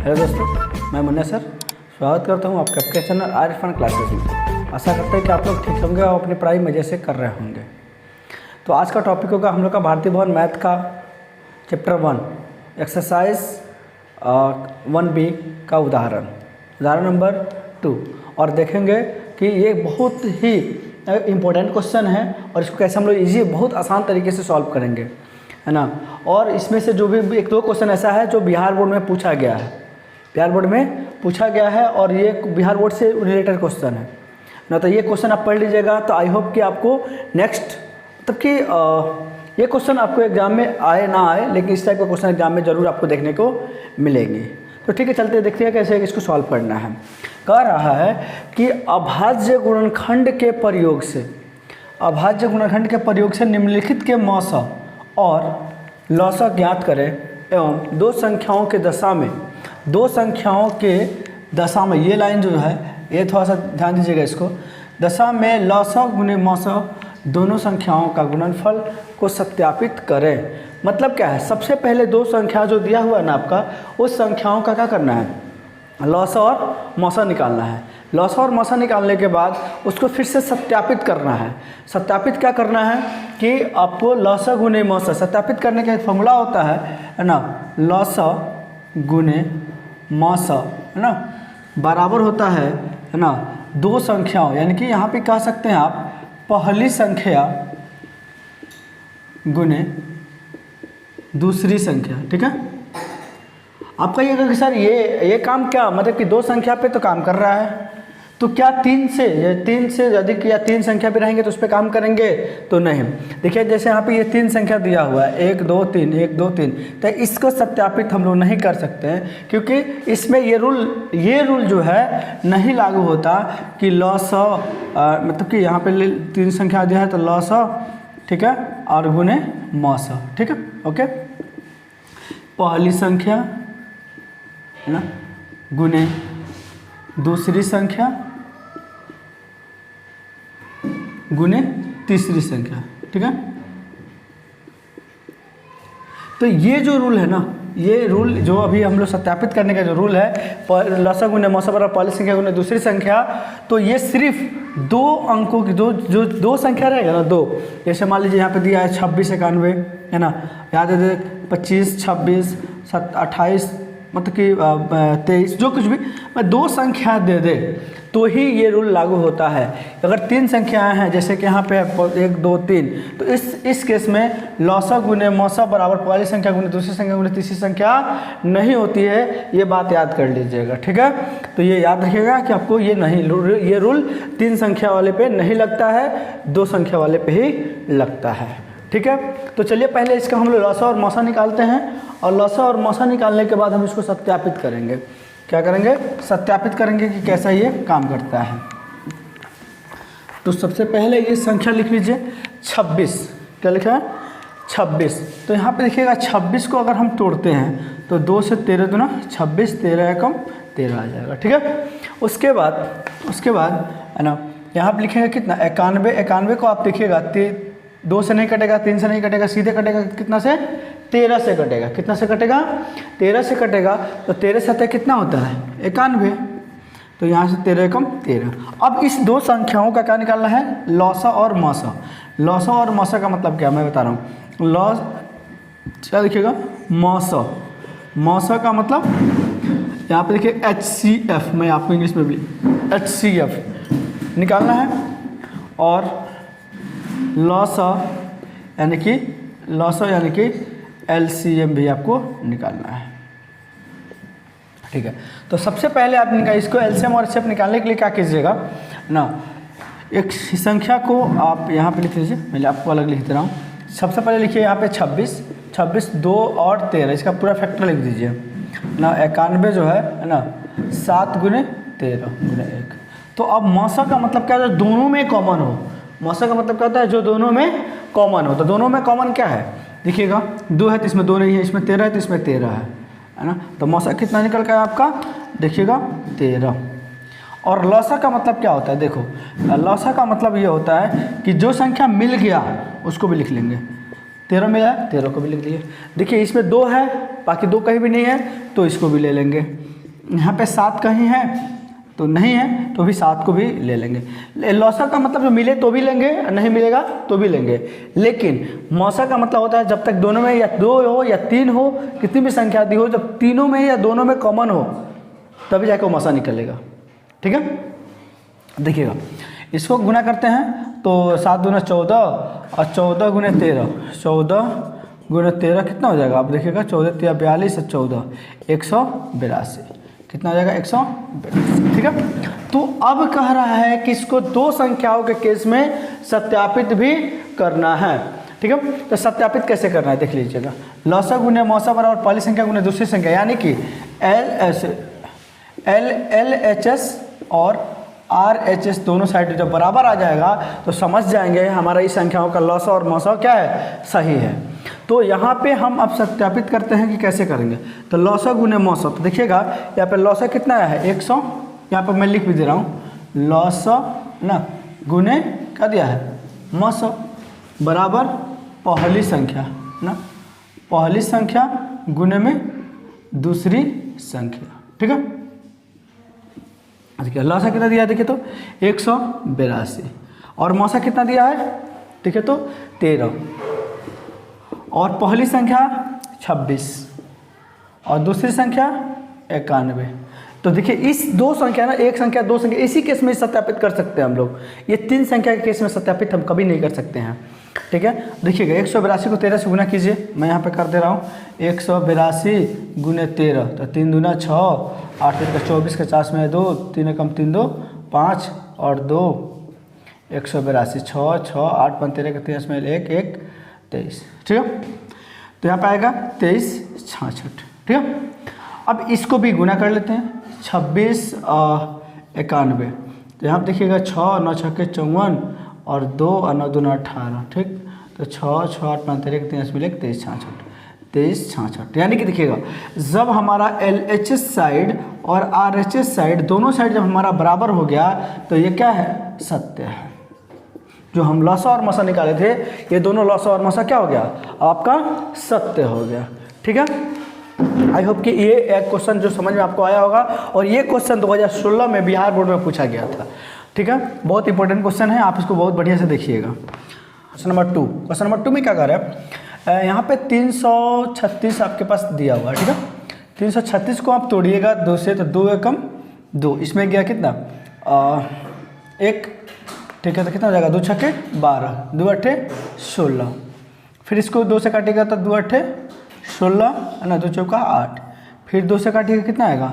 Hello दोस्तों, मैं Munna sir स्वागत करता हूं आपके अपने चैनल आर फन क्लासेस में। आशा करते हैं कि आप लोग ठीक होंगे और अपनी पढ़ाई मज़े से कर रहे होंगे। तो आज का टॉपिक होगा हम लोग का भारतीय भवन मैथ का चैप्टर 1 एक्सरसाइज 1B का उदाहरण नंबर 2। और देखेंगे कि ये बहुत ही इम्पोर्टेंट क्वेश्चन है और इसको कैसे हम लोग ईजी बहुत आसान तरीके से सॉल्व करेंगे, है ना। और इसमें से जो भी एक दो क्वेश्चन ऐसा है जो बिहार बोर्ड में पूछा गया है, और ये बिहार बोर्ड से रिलेटेड क्वेश्चन है ना। तो ये क्वेश्चन आप पढ़ लीजिएगा, तो आई होप कि आपको नेक्स्ट मतलब कि ये क्वेश्चन आपको एग्जाम में आए ना आए, लेकिन इस टाइप का क्वेश्चन एग्जाम में ज़रूर आपको देखने को मिलेंगे। तो ठीक है, चलते देखते हैं कैसे इसको सॉल्व करना है। कह रहा है कि अभाज्य गुणनखंड के प्रयोग से निम्नलिखित के मौसा और लौसा ज्ञात करें एवं दो संख्याओं के दशा में ये लाइन जो है ये थोड़ा सा ध्यान दीजिएगा इसको, दशा में लौसा गुने मौसा दोनों संख्याओं का गुणनफल को सत्यापित करें। मतलब क्या है, सबसे पहले दो संख्या जो दिया हुआ है ना आपका, उस संख्याओं का क्या करना है, लौसा और मौसा निकालना है। लौसा और मौसा निकालने के बाद उसको फिर से सत्यापित करना है। सत्यापित क्या करना है कि आपको लौसा गुने मौसा सत्यापित करने का एक फॉर्मूला होता है ना, लौसा गुने मौसा, है ना, बराबर होता है ना दो संख्याओं, यानी कि यहाँ पे कह सकते हैं आप पहली संख्या गुने दूसरी संख्या। ठीक है, आपका ये कि सर ये काम क्या मतलब कि दो संख्या पे तो काम कर रहा है, तो क्या तीन से अधिक या तीन संख्या भी रहेंगे तो उस पर काम करेंगे? तो नहीं। देखिए जैसे यहाँ पे ये तीन संख्या दिया हुआ है 1 2 3 1 2 3, तो इसको सत्यापित हम लोग नहीं कर सकते हैं, क्योंकि इसमें ये रूल जो है नहीं लागू होता कि लौसा मतलब कि यहाँ पे तीन संख्या दिया है तो लौसा, ठीक है, और गुने मौसा। ठीक है, ओके, पहली संख्या है ना गुने दूसरी संख्या गुने तीसरी संख्या। ठीक है, तो ये जो रूल है ना, ये रूल जो अभी हम लोग सत्यापित करने का जो रूल है, लौसा गुने मौसा बराबर पहली संख्या गुने दूसरी संख्या, तो ये सिर्फ दो अंकों की दो संख्या रहेगा ना, दो। जैसे मान लीजिए यहाँ पे दिया है 26 91, है ना, याद है 25 26 28 मतलब कि 23, जो कुछ भी मैं दो संख्या दे दे तो ही ये रूल लागू होता है। अगर तीन संख्याएं हैं जैसे कि यहाँ पे 1 2 3, तो इस केस में लौसा गुने मौसा बराबर पहली संख्या गुने दूसरी संख्या गुने तीसरी संख्या नहीं होती है, ये बात याद कर लीजिएगा। ठीक है, तो ये याद रखिएगा कि आपको ये रूल तीन संख्या वाले पे नहीं लगता है, दो संख्या वाले पे ही लगता है। ठीक है, तो चलिए पहले इसका हम लोग लौसा और मौसा निकालते हैं, और लौसा और मौसा निकालने के बाद हम इसको सत्यापित करेंगे। क्या करेंगे? सत्यापित करेंगे कि कैसा ये काम करता है। तो सबसे पहले ये संख्या लिख लीजिए 26। क्या लिखा है? 26। तो यहाँ पे देखिएगा 26 को अगर हम तोड़ते हैं तो 2 से 13 दूना 26, 13 एकम 13 आ जाएगा। ठीक है, उसके बाद है ना यहाँ पे लिखेंगे कितना 91 को आप देखिएगा 2 से नहीं कटेगा, 3 से नहीं कटेगा, सीधे कटेगा कितना से 13 से कटेगा। कितना से कटेगा? 13 से कटेगा। तो 13 से कितना होता है 91, तो यहाँ से 13 एकम 13। अब इस दो संख्याओं का क्या निकालना है? लौसा और मौसा। लौसा और मौसा का मतलब क्या मैं बता रहा हूँ। क्या लिखिएगा? मौसा का मतलब यहाँ पे देखिए HCF, मैं आपको इंग्लिश में भी HCF निकालना है, और लौसा यानी कि LCM भी आपको निकालना है। ठीक है, तो सबसे पहले आप इसको LCM और HCF निकालने के लिए क्या कीजिएगा ना, एक संख्या को आप यहाँ पे लिख लीजिए, मैं आपको अलग लिख दे रहा हूँ। सबसे पहले लिखिए यहाँ पे 26 2 और 13, इसका पूरा फैक्टर लिख दीजिए ना। 91 जो है ना 7 गुने 13 गुने 1। तो अब मौसा का मतलब क्या है? दोनों में कॉमन हो। मौसा का मतलब क्या होता है? जो दोनों में कॉमन हो। तो दोनों में कॉमन क्या है? देखिएगा 2 है तो इसमें 2 नहीं है, इसमें 13 है तो इसमें 13 है ना। तो मौसा कितना निकल का है आपका? देखिएगा 13। और लौसा का मतलब क्या होता है? देखो लौसा का मतलब ये होता है कि जो संख्या मिल गया उसको भी लिख लेंगे। 13 मिला है, 13 को भी लिख दिए। देखिए इसमें 2 है, बाकी 2 कहीं भी नहीं है तो इसको भी ले लेंगे। यहाँ पे 7 कहीं है तो नहीं है तो भी 7 को भी ले लेंगे। लौसा का मतलब जो मिले तो भी लेंगे, नहीं मिलेगा तो भी लेंगे। लेकिन मौसा का मतलब होता है जब तक दोनों में या 2 हो या 3 हो, कितनी भी संख्या दी हो, जब तीनों में या दोनों में कॉमन हो तभी जाकर मौसा निकलेगा। ठीक है, देखिएगा इसको गुना करते हैं तो 7 दूना 14 और 14 गुने 13, 14 गुने 13 कितना हो जाएगा? आप देखिएगा 14 3 42 और 14 182, कितना हो जाएगा? 182। ठीक है, तो अब कह रहा है कि इसको 2 संख्याओं के केस में सत्यापित भी करना है। ठीक है, तो सत्यापित कैसे करना है देख लीजिएगा। लौसा गुने मौसा बराबर पहली संख्या गुने दूसरी संख्या, यानी कि LHS और RHS दोनों साइड जब बराबर आ जाएगा तो समझ जाएंगे हमारा इस संख्याओं का लौसा और मौसा क्या है? सही है। तो यहाँ पे हम अब सत्यापित करते हैं कि कैसे करेंगे। तो लौसा गुने मौसा, तो देखिएगा यहाँ पे लौसा कितना आया है? 100, यहाँ पे मैं लिख भी दे रहा हूँ, लौसा ना गुने क्या दिया है? मौसा बराबर पहली संख्या ना, पहली संख्या गुने में दूसरी संख्या। ठीक है, देखिए लौसा कितना दिया है? देखिए तो 182 और मौसा कितना दिया है? देखिए तो 13 और पहली संख्या 26 और दूसरी संख्या 91। तो देखिए इस 2 संख्या ना, एक संख्या 2 संख्या, इसी केस में सत्यापित कर सकते हैं हम लोग। ये 3 संख्या के केस में सत्यापित हम कभी नहीं कर सकते हैं। ठीक है, देखिएगा 182 को 13 से गुना कीजिए, मैं यहाँ पे कर दे रहा हूँ 182 गुने 13, तो 3 दूना 6, 8 3 का 24, 50 में 2, 3 कम 3 2 5 और 2 182, 6 6 8 5 13 का 23 में 1 1 23। ठीक है, तो यहाँ पे आएगा 23 66। ठीक है, अब इसको भी गुना कर लेते हैं, 26 91, तो यहाँ पे देखिएगा 6 9 6 के 54 और 2 और 9 2 18। ठीक, तो 6 6 8 5 13 का 23 में 1 23 66, 23 66। यानी कि देखिएगा जब हमारा LHS साइड और RHS साइड दोनों साइड जब हमारा बराबर हो गया तो ये क्या है? सत्य है। जो हम लौसा और मौसा निकाले थे, ये दोनों लौसा और मौसा क्या हो गया? आपका सत्य हो गया। ठीक है, आई होप कि ये एक क्वेश्चन जो समझ में आपको आया होगा, और ये क्वेश्चन 2016 में बिहार बोर्ड में पूछा गया था। ठीक है, बहुत इंपॉर्टेंट क्वेश्चन है, आप इसको बहुत बढ़िया से देखिएगा। क्वेश्चन नंबर 2, क्वेश्चन नंबर 2 में क्या कर रहे हैं? यहाँ पे 336 आपके पास दिया हुआ है। ठीक है, 336 को आप तोड़िएगा 2 से, तो 2 एकम 2, इसमें गया कितना? 1। ठीक है, तो कितना हो जाएगा? 2 छक्के 12, 2 अट्ठे 16। फिर इसको 2 से काटिएगा तो 2 अट्ठे 16 है ना, 2 चौका 8। फिर 2 से काटिएगा कितना आएगा?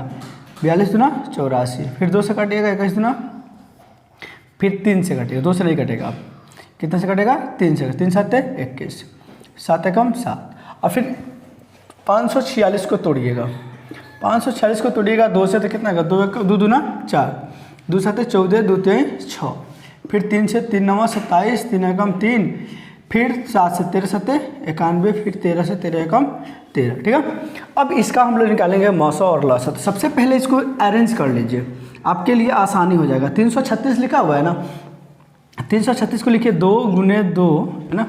42 दूना 84। फिर 2 से काटिएगा 21 दूना, फिर 3 से काटिएगा, 2 से नहीं कटेगा आप, कितने से कटेगा? 3 से। 3 7 21, 7 एकम 7। और फिर 546 को तोड़िएगा, 546 को तोड़िएगा 2 से, तो कितना आएगा? 2 दूना 4, 2 7 14, 2 3 6। फिर 3 से 3 9 27, 3 एकम 3, फिर 7 से 13 7 91, फिर 13 से 13 एकम 13। ठीक है, अब इसका हम लोग निकालेंगे मौसा और लौसा। तो सबसे पहले इसको अरेंज कर लीजिए, आपके लिए आसानी हो जाएगा। 336 लिखा हुआ है ना, 336 को लिखिए 2 गुने 2 है ना,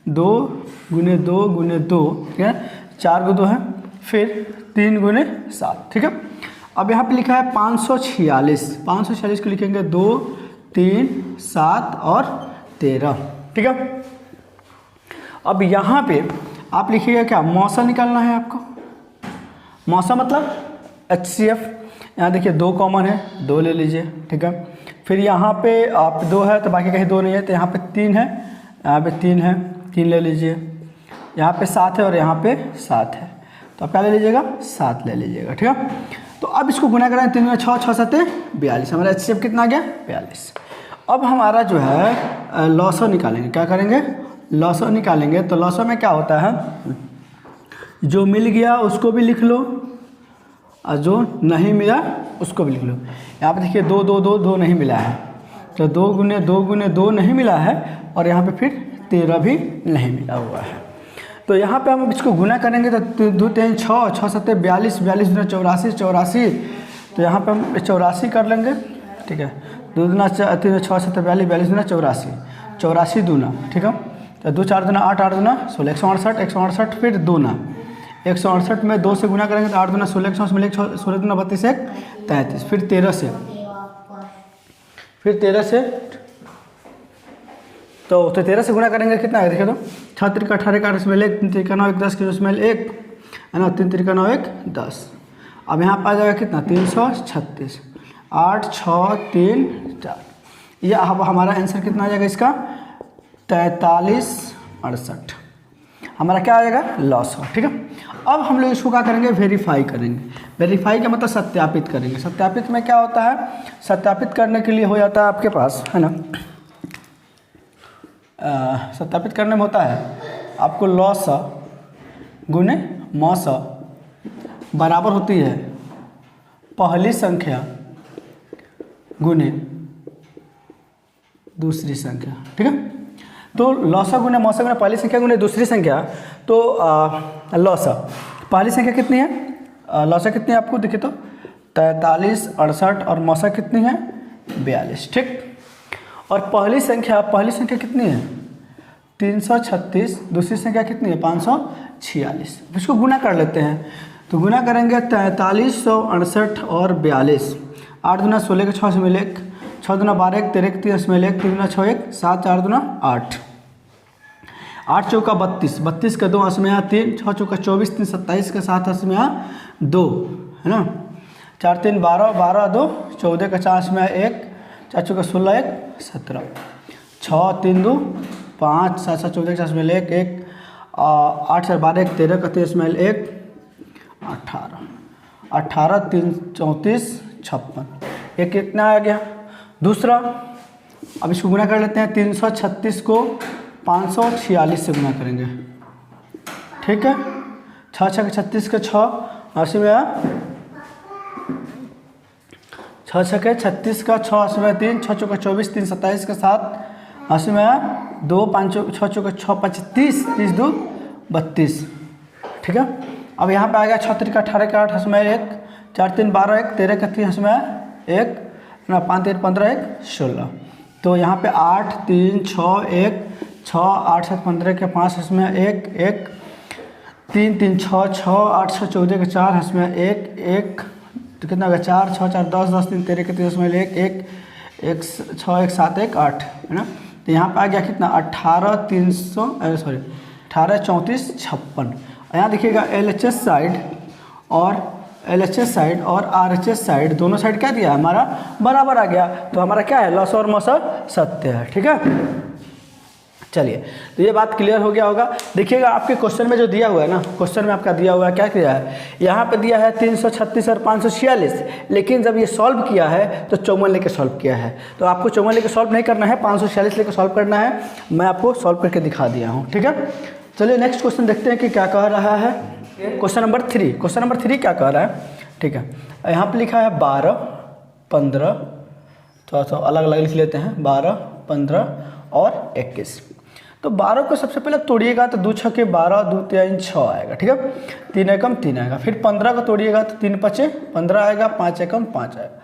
2 गुने 2 गुने 2। ठीक है, 4 को 2 है, फिर 3 गुने 7। ठीक है, अब यहाँ पे लिखा है 546, 546 को लिखेंगे 2 3 7 और 13। ठीक है, अब यहाँ पे आप लिखिएगा क्या? मौसा निकालना है आपको। मौसा मतलब HCF। यहाँ देखिए 2 कॉमन है, 2 ले लीजिए। ठीक है, फिर यहाँ पे आप 2 है तो बाकी कहीं 2 नहीं है, तो यहाँ पे 3 है, यहाँ पे 3 है, 3 ले लीजिए। यहाँ पे 7 है और यहाँ पे 7 है, तो आप क्या ले लीजिएगा? 7 ले लीजिएगा। ठीक है, तो अब इसको गुना करें 3 में 6 6 7 42, हमारा HCF कितना आ गया? 42। अब हमारा जो है लौसा निकालेंगे। क्या करेंगे? लौसा निकालेंगे। तो लौसा में क्या होता है? जो मिल गया उसको भी लिख लो और जो नहीं मिला उसको भी लिख लो। यहाँ पे देखिए 2 2 2 2 नहीं मिला है, तो 2 गुने 2 गुने 2 नहीं मिला है, और यहाँ पे फिर 13 भी नहीं मिला हुआ है। तो यहाँ पे हम इसको गुना करेंगे तो 2 3 6 6 7 42, 42 दूना 84 84, तो यहाँ पे हम 84 कर लेंगे। ठीक है, 2 दूना 3 6 7 42, 42 दूना 84, 84 दूना। ठीक है, तो 2 4 दूना 8, 8 दूना 16, 168, 168 फिर 2 ना 168 में 2 से गुना करेंगे तो 8 दूना 16, 168 मिले 16 दूना 32, 1 33, फिर 13 से तो 13 से गुना करेंगे कितना है देखिए तो 6 3 18 का 1, 3 3 9 1 10 के 1 है ना, 3 3 9 1 10। अब यहाँ पर आ जाएगा कितना 336, 8 6 3 4। ये अब हमारा आंसर कितना आ जाएगा इसका 43 68 हमारा क्या आ जाएगा लॉस हो। ठीक है, अब हम लोग इसको क्या करेंगे वेरीफाई करेंगे। वेरीफाई का मतलब सत्यापित करेंगे। सत्यापित में क्या होता है, सत्यापित करने के लिए हो जाता है आपके पास है ना, सत्यापित करने में होता है आपको लॉस गुने मॉस बराबर होती है पहली संख्या गुने दूसरी संख्या। ठीक है, तो लॉसा गुने मौसा गुने पहली संख्या गुने दूसरी संख्या। तो लॉसा पहली संख्या कितनी है, लॉसा कितनी है आपको देखिए तो 43 68 और मौसा कितनी है 42। ठीक, और पहली संख्या कितनी है 336, दूसरी संख्या कितनी है 546। इसको गुना कर लेते हैं, तो गुना करेंगे 43 168 और 42। 8 दूना 16 के 6 से मिले 1, 6 दूना 12 1 13 3 से मिले 1, 3 दूना 6 1 7 4 दूना 8, 8 चौका 32, 32 का 2 में यहाँ 3, 6 चौका 24 3 27 के 7 में यहाँ 2 है ना, 4 3 12 12 2 14 का 4 में 1, 4 चौका 16 1 17, 6 3 2 5 7 7 14 के 4 में 1 1, 8 4 12 1 13 का 23 में 1 18, 18 3 34 56। ये कितना आ गया दूसरा। अब इसको गुना कर लेते हैं, 336 को 546 से गुना करेंगे। ठीक है, 6 6 36 के 6 80 में 6 6 के 36 का 6 80 में 3, 6 चौका 24 3 27 के 7 80 में 2 5 6 चौका 6 5 30 30 2 32। ठीक है, अब यहाँ पे आ गया 6 3 का 18 का 8 80 में 1, 4 3 12 1 13 का 3 80 में 1 ना, 5 3 15 1 16। तो यहाँ पे 8 3 6 1 6 8 7 15 के 5 इसमें 1 1 3 3 6 6 8 6 14 के 4 इसमें 1 1, तो कितना होगा 4 6 4 10 10 3 13 के 3 इसमें 1 1 1 6 1 7 1 8 है ना। तो यहाँ पे आ गया कितना 18 34 56। यहाँ देखिएगा LHS साइड और RHS साइड दोनों साइड क्या दिया हमारा बराबर आ गया, तो हमारा क्या है लॉस और मौसा सत्य है। ठीक है, चलिए तो ये बात क्लियर हो गया होगा। देखिएगा आपके क्वेश्चन में जो दिया हुआ है ना, क्वेश्चन में आपका दिया हुआ है क्या दिया है, यहाँ पे दिया है 336 और 546, लेकिन जब ये सॉल्व किया है तो 54 लेके सॉल्व किया है। तो आपको 54 लेके सॉल्व नहीं करना है, 546 लेके सॉल्व करना है। मैं आपको सॉल्व करके दिखा दिया हूँ। ठीक है, चलिए नेक्स्ट क्वेश्चन देखते हैं कि क्या कह रहा है। क्वेश्चन नंबर 3, क्वेश्चन नंबर 3 क्या कह रहा है। ठीक है, यहाँ पे लिखा है 12 15, थोड़ा सा अलग अलग लिख लेते हैं, 12 15 और 21। तो 12 को सबसे पहले तोड़िएगा तो 2 6 12 2 3 6 आएगा। ठीक है, 3 एकम 3 आएगा। फिर 15 को तोड़िएगा तो 3 5 15 आएगा, 5 एकम 5 आएगा।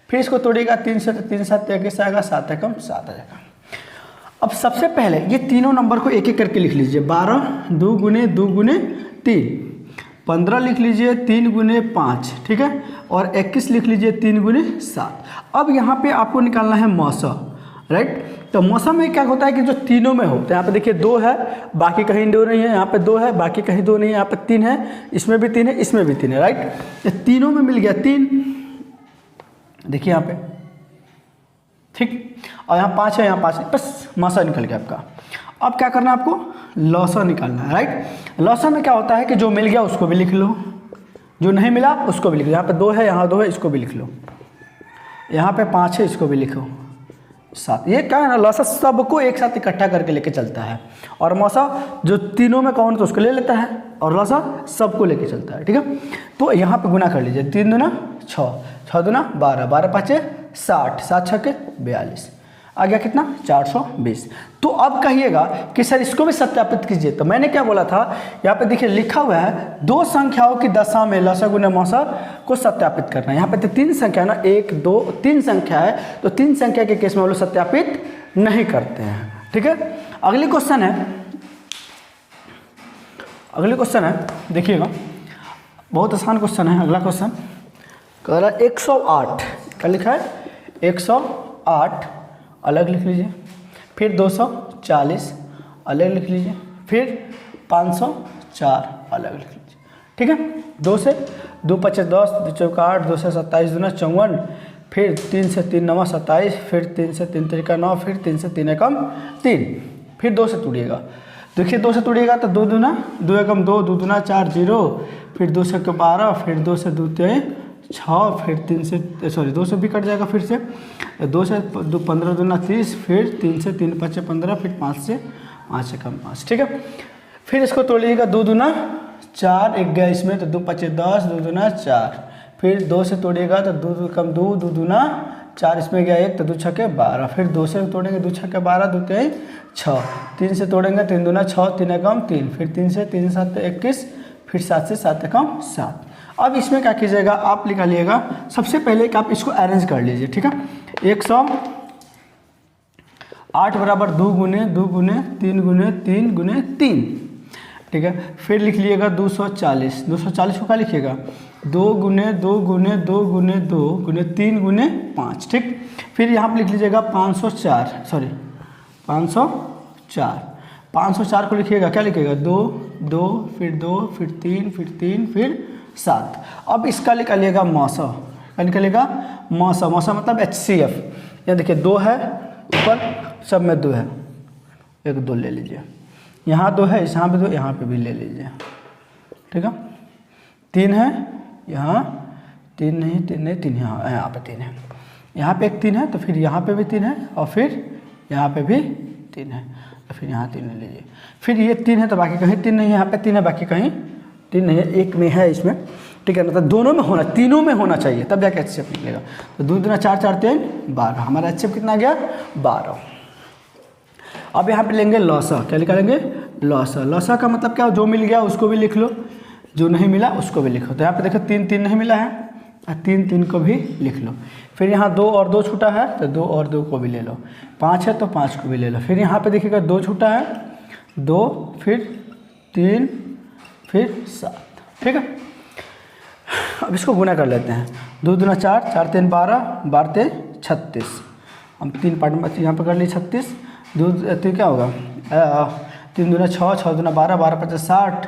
फिर इसको तोड़िएगा 3 से तो 3 7 21 आएगा, 7 एकम 7 आएगा। अब सबसे पहले ये तीनों नंबर को एक एक करके लिख लीजिए। 12 2 गुने 3, 15 लिख लीजिए 3 गुने 5। ठीक है, और 21 लिख लीजिए 3 गुने 7। अब यहाँ पे आपको निकालना है मौसा, राइट। तो मौसम में क्या होता है कि जो तीनों में हो, तो यहाँ पे देखिए 2 है, बाकी कहीं 2 नहीं है, यहाँ पे 2 है, बाकी कहीं 2 नहीं है, यहाँ पे 3 है, इसमें भी 3 है, इसमें भी 3 है, राइट। ये तीनों में मिल गया 3, देखिए यहाँ पे, ठीक। और यहाँ 5 है, यहाँ 5 है, बस मौसा निकल गया आपका। अब क्या करना है आपको, लौसा निकालना है, राइट। लौसा में क्या होता है कि जो मिल गया उसको भी लिख लो, जो नहीं मिला उसको भी लिख लो। यहाँ पे 2 है, यहाँ 2 है, इसको भी लिख लो। यहाँ पे 5 है, इसको भी लिखो। 7, ये क्या है ना, लौसा सबको एक साथ इकट्ठा करके लेके चलता है, और मौसा जो तीनों में कौन तो उसको ले लेता है, और लौसा सबको लेके चलता है। ठीक है, तो यहाँ पे गुना कर लीजिए, 3 दूना 6, 6 दूना 12, 12 5 60, 7 6 42, आ गया कितना 420। तो अब कहिएगा कि सर इसको भी सत्यापित कीजिए। तो मैंने क्या बोला था, यहाँ पे देखिए लिखा हुआ है 2 संख्याओं की दशा में लौसा गुना मौसा को सत्यापित करना है। यहाँ पे तो 3 संख्या है ना, 1 2 3 संख्या है, तो 3 संख्या के केस में वो लोग सत्यापित नहीं करते हैं। ठीक है, अगली क्वेश्चन है, अगले क्वेश्चन है, देखिएगा बहुत आसान क्वेश्चन है। अगला क्वेश्चन कह रहा है 108, क्या लिखा है 108 अलग लिख लीजिए, फिर 240 अलग लिख लीजिए, फिर 504 अलग लिख लीजिए। ठीक है, 2 से 2 5 10, 2 चौका 8, 2 से 27 दूना 54, फिर 3 से 3 9 27, फिर 3 से 3 त्रिका 9, फिर 3 से 3 एकम 3, फिर 2 से तोड़िएगा। देखिए 2 से तोड़िएगा तो 2 दूना 2 एकम 2, 2 दूना 4 0, फिर 2 से 12, फिर 2 से 2 6, फिर 3 से सॉरी 2 से भी कट जाएगा, फिर से 2 से 15 दूना 30, फिर 3 से 3 5 15, फिर 5 से 5 एकम 5। ठीक है, फिर इसको तोड़िएगा 2 दूना 4 एक गया इसमें तो 2 5 10, 2 दूना 4, फिर 2 से तोड़िएगा तो 2 कम 2, 2 दूना 4 इसमें गया 1 तो 2 छक्के 12, फिर 2 से तोड़ेंगे 2 छक्के 12, 2 3 6, 3 से तोड़ेंगे 3 दूना 6, 3 एकम 3, फिर 3 से 3 7 21, फिर 7 से 7 एकम 7। अब इसमें क्या कीजिएगा, आप निकालिएगा सबसे पहले कि आप इसको अरेंज कर लीजिए। ठीक है, 108 बराबर 2 गुने 2 गुने 3 गुने 3 गुने 3। ठीक है, फिर लिख लीजिएगा 240, 240 को क्या लिखिएगा 2 गुने 2 गुने 2 गुने 2 गुने 3 गुने 5। ठीक, फिर यहाँ पर लिख लीजिएगा 504, सॉरी 504, 504 को लिखिएगा क्या लिखिएगा 2 2, फिर 2, फिर 3, फिर 3, फिर 7। अब इसका निकालिएगा मौसा, क्या निकालिएगा मौसा, मौसा मतलब HCF। यहाँ देखिए 2 है ऊपर, सब में 2 है, एक 2 ले लीजिए, यहाँ 2 है, यहाँ पे 2, यहाँ पे भी ले लीजिए। ठीक है, 3 है, यहाँ 3 नहीं 3 नहीं 3, यहाँ पे 3 है, यहाँ पे एक 3 है, तो फिर यहाँ पे भी 3 है, और फिर यहाँ पे भी 3 है, तो फिर यहाँ 3 ले लीजिए। फिर ये 3 है तो बाकी कहीं 3 नहीं है, यहाँ पे 3 है बाकी कहीं 3 नहीं है, एक में है इसमें। ठीक है, मतलब दोनों में होना, तीनों में होना चाहिए, तब जाके HCF निकलेगा। तो 2 दूना 4 4 3 12, हमारा HCF कितना आ गया 12। अब यहाँ पे लेंगे लौसा, क्या निकालेंगे लौसा। लौसा का मतलब क्या, जो मिल गया उसको भी लिख लो, जो नहीं मिला उसको भी लिखो। तो यहाँ पे देखो 3 3 नहीं मिला है, 3 3 को भी लिख लो। फिर यहाँ 2 और 2 छूटा है तो 2 और 2 को भी ले लो, 5 है तो 5 को भी ले लो। फिर यहाँ पे देखिएगा 2 छूटा है, 2 फिर 3 फिर 7। ठीक है, अब इसको गुना कर लेते हैं, 2 दूना 4 4 3 12 12 3 36, हम 3 पार्ट में यहाँ पर कर लिए 36, 2 3 क्या होगा 3 दूना 6 6 दूना 12 12 5 60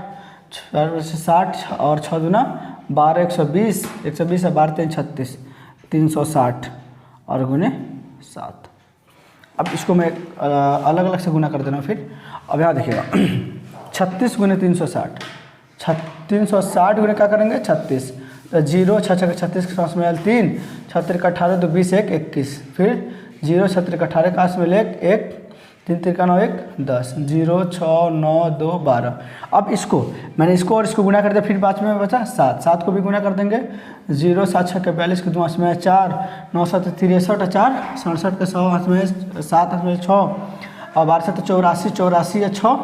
60 और 6 दूना 12 120 120 है, 12 3 36 360 और गुने 7। अब इसको मैं अलग अलग से गुना कर देना। फिर अब यहाँ देखिएगा 36 गुने 360, 360 गुने क्या करेंगे 36, तो 0 6 6 36 के साथ में 3 6 का 18 तो 20 1 21, फिर 0 6 का 18 का में 1 3 3 का 9 1 10 0 6 9 2 12। अब इसको मैंने इसको और इसको गुना कर दिया, फिर बाद में बचा 7 7 को भी गुना कर देंगे, 0 7 6 के 42 के 2 में 4 9 7 63 4 67 के 100 हाथ में 7 हाथ में 6 और 12 7 84 84 या 6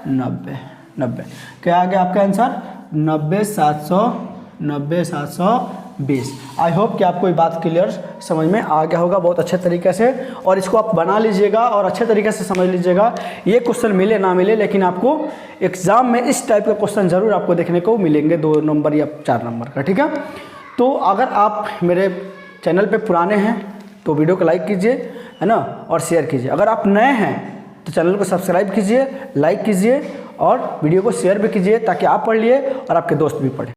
90 90। क्या आ गया आपका आंसर 90 720। आई होप कि आपको ये बात क्लियर समझ में आ गया होगा बहुत अच्छे तरीके से, और इसको आप बना लीजिएगा और अच्छे तरीके से समझ लीजिएगा। ये क्वेश्चन मिले ना मिले, लेकिन आपको एग्जाम में इस टाइप का क्वेश्चन जरूर आपको देखने को मिलेंगे, 2 नंबर या 4 नंबर का। ठीक है, तो अगर आप मेरे चैनल पे पुराने हैं तो वीडियो को लाइक कीजिए, है ना, और शेयर कीजिए। अगर आप नए हैं तो चैनल को सब्सक्राइब कीजिए, लाइक कीजिए और वीडियो को शेयर भी कीजिए, ताकि आप पढ़ लिए और आपके दोस्त भी पढ़े।